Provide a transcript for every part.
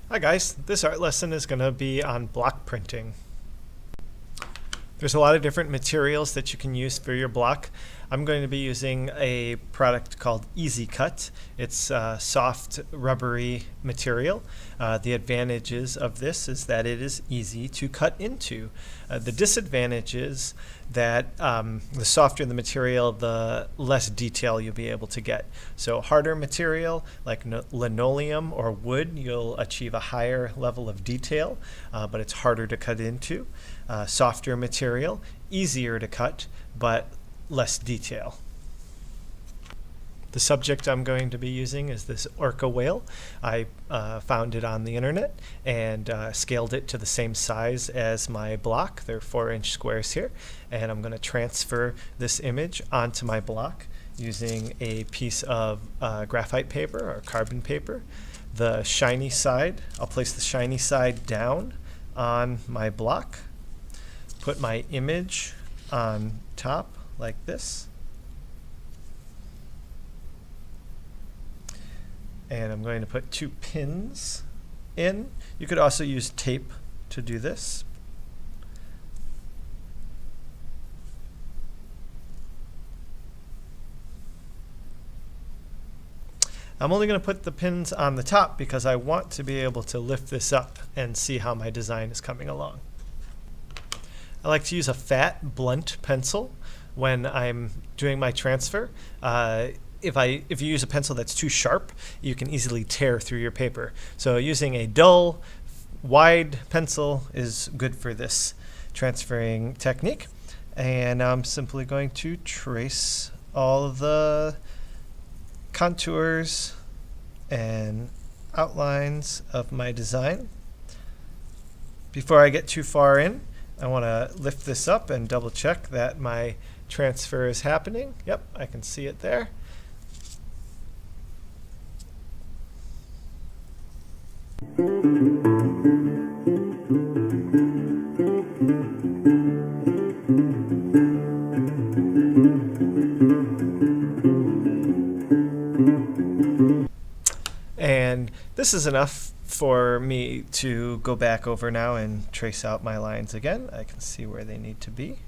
Hi guys, this art lesson is going to be on block printing. There's a lot of different materials that you can use for your block. I'm going to be using a product called Easy Cut. It's a soft, rubbery material. The advantages of this is that it is easy to cut into. The disadvantage is that the softer the material, the less detail you'll be able to get. So harder material like linoleum or wood, you'll achieve a higher level of detail, but it's harder to cut into. Softer material, easier to cut, but less detail. The subject I'm going to be using is this orca whale. I found it on the internet and scaled it to the same size as my block. They're 4-inch squares here, and I'm going to transfer this image onto my block using a piece of graphite paper or carbon paper. The shiny side, I'll place the shiny side down on my block, put my image on top like this, and I'm going to put 2 pins in. You could also use tape to do this. I'm only going to put the pins on the top because I want to be able to lift this up and see how my design is coming along. I like to use a fat, blunt pencil when I'm doing my transfer. If you use a pencil that's too sharp, you can easily tear through your paper. So using a dull, wide pencil is good for this transferring technique. And now I'm simply going to trace all the contours and outlines of my design. Before I get too far in, I want to lift this up and double check that my transfer is happening. Yep, I can see it there. And this is enough for me to go back over now and trace out my lines again. I can see where they need to be.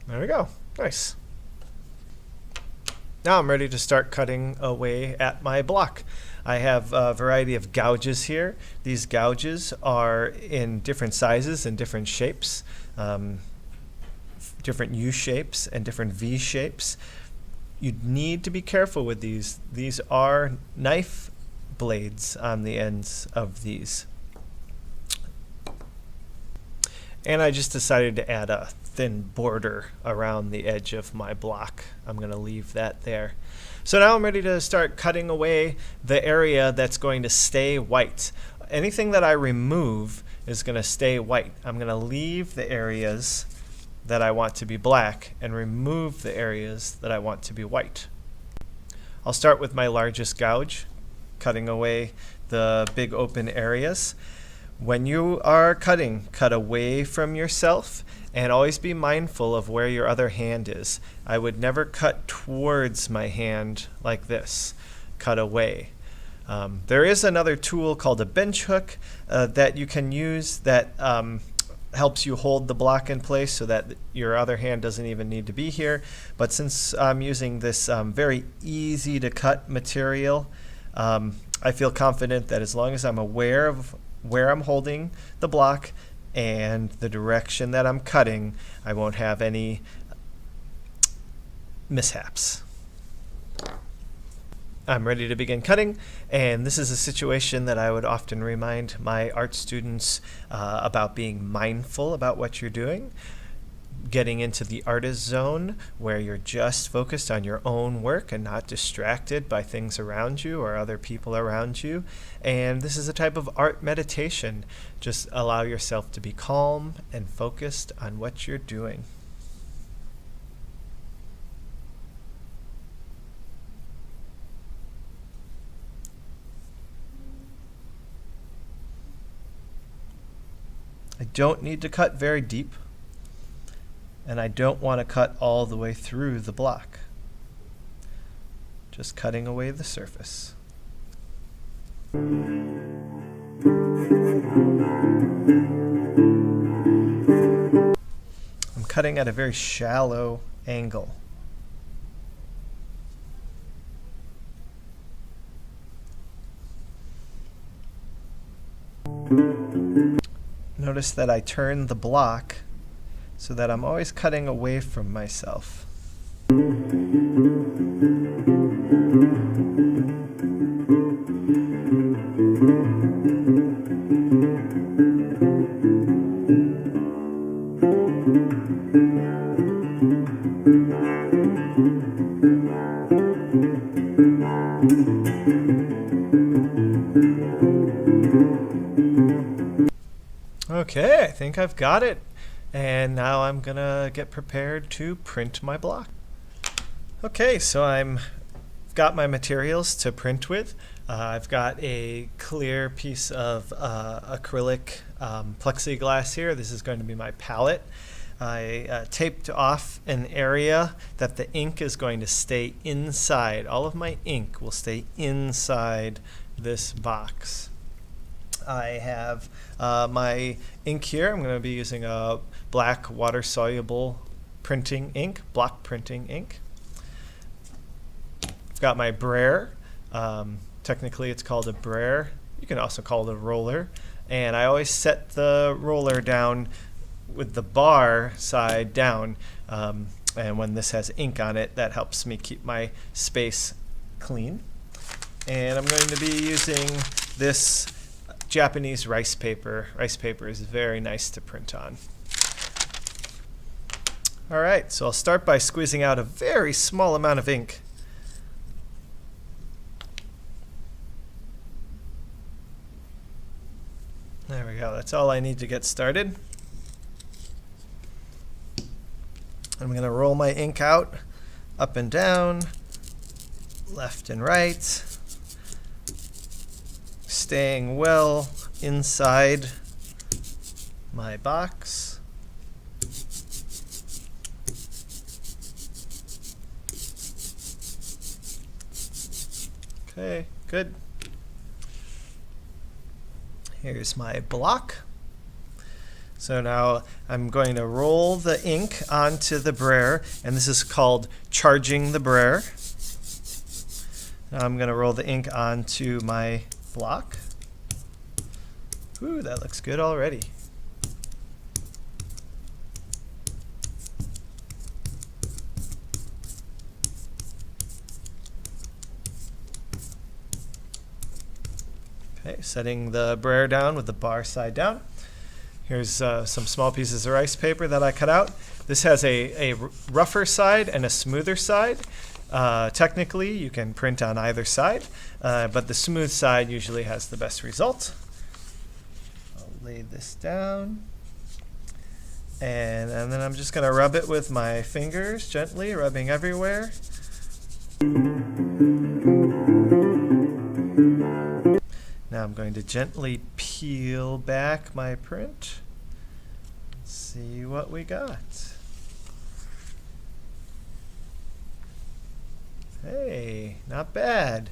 There we go. Nice. Now I'm ready to start cutting away at my block. I have a variety of gouges here. These gouges are in different sizes and different shapes, different U shapes and different V shapes. You need to be careful with these. These are knife blades on the ends of these. And I just decided to add a thin border around the edge of my block. I'm going to leave that there. So now I'm ready to start cutting away the area that's going to stay white. Anything that I remove is going to stay white. I'm going to leave the areas that I want to be black and remove the areas that I want to be white. I'll start with my largest gouge, cutting away the big open areas. When you are cutting, cut away from yourself and always be mindful of where your other hand is. I would never cut towards my hand like this. Cut away. There is another tool called a bench hook that you can use that helps you hold the block in place so that your other hand doesn't even need to be here. But since I'm using this very easy to cut material, I feel confident that as long as I'm aware of where I'm holding the block and the direction that I'm cutting, I won't have any mishaps. I'm ready to begin cutting, and this is a situation that I would often remind my art students about being mindful about what you're doing. Getting into the artist zone where you're just focused on your own work and not distracted by things around you or other people around you. And this is a type of art meditation. Just allow yourself to be calm and focused on what you're doing. I don't need to cut very deep, and I don't want to cut all the way through the block. Just cutting away the surface. I'm cutting at a very shallow angle. Notice that I turn the block so that I'm always cutting away from myself. Okay, I think I've got it. And now I'm gonna get prepared to print my block. Okay, so I've got my materials to print with. I've got a clear piece of acrylic plexiglass here. This is going to be my palette. I taped off an area that the ink is going to stay inside. All of my ink will stay inside this box. I have my ink here. I'm going to be using a black water-soluble printing ink, block printing ink. I've got my brayer. Technically it's called a brayer. You can also call it a roller. And I always set the roller down with the bar side down. And when this has ink on it, that helps me keep my space clean. And I'm going to be using this Japanese rice paper. Rice paper is very nice to print on. All right, so I'll start by squeezing out a very small amount of ink. There we go, that's all I need to get started. I'm going to roll my ink out, up and down, left and right, staying well inside my box. Okay, good. Here's my block. So now I'm going to roll the ink onto the brayer, and this is called charging the brayer. Now I'm going to roll the ink onto my block. Ooh, that looks good already. Okay, setting the brayer down with the bar side down. Here's some small pieces of rice paper that I cut out. This has a rougher side and a smoother side. Technically, you can print on either side, but the smooth side usually has the best result. I'll lay this down. And then I'm just going to rub it with my fingers, gently, rubbing everywhere. Now I'm going to gently peel back my print. Let's see what we got. Hey, not bad.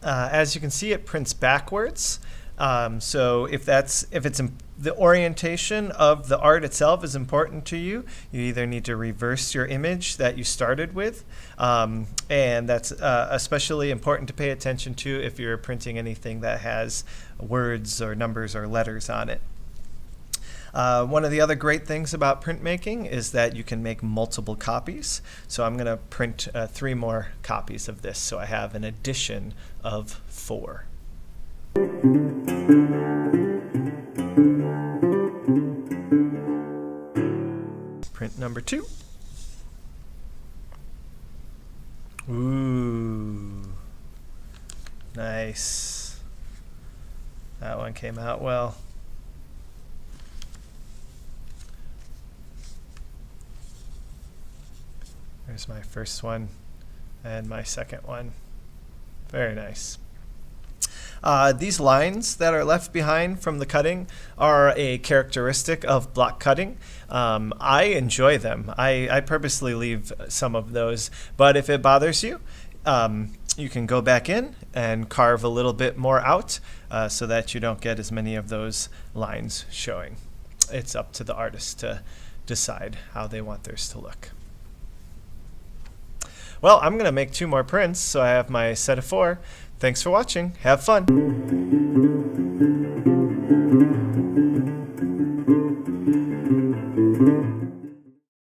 As you can see, it prints backwards. So if the orientation of the art itself is important to you, you either need to reverse your image that you started with, and that's especially important to pay attention to if you're printing anything that has words or numbers or letters on it. One of the other great things about printmaking is that you can make multiple copies. So I'm going to print 3 more copies of this, so I have an addition of 4. Print number 2. Ooh, nice. That one came out well. There's my first one and my second one. Very nice. These lines that are left behind from the cutting are a characteristic of block cutting. I enjoy them. I purposely leave some of those, but if it bothers you, you can go back in and carve a little bit more out so that you don't get as many of those lines showing. It's up to the artist to decide how they want theirs to look. Well, I'm going to make 2 more prints, so I have my set of 4. Thanks for watching. Have fun.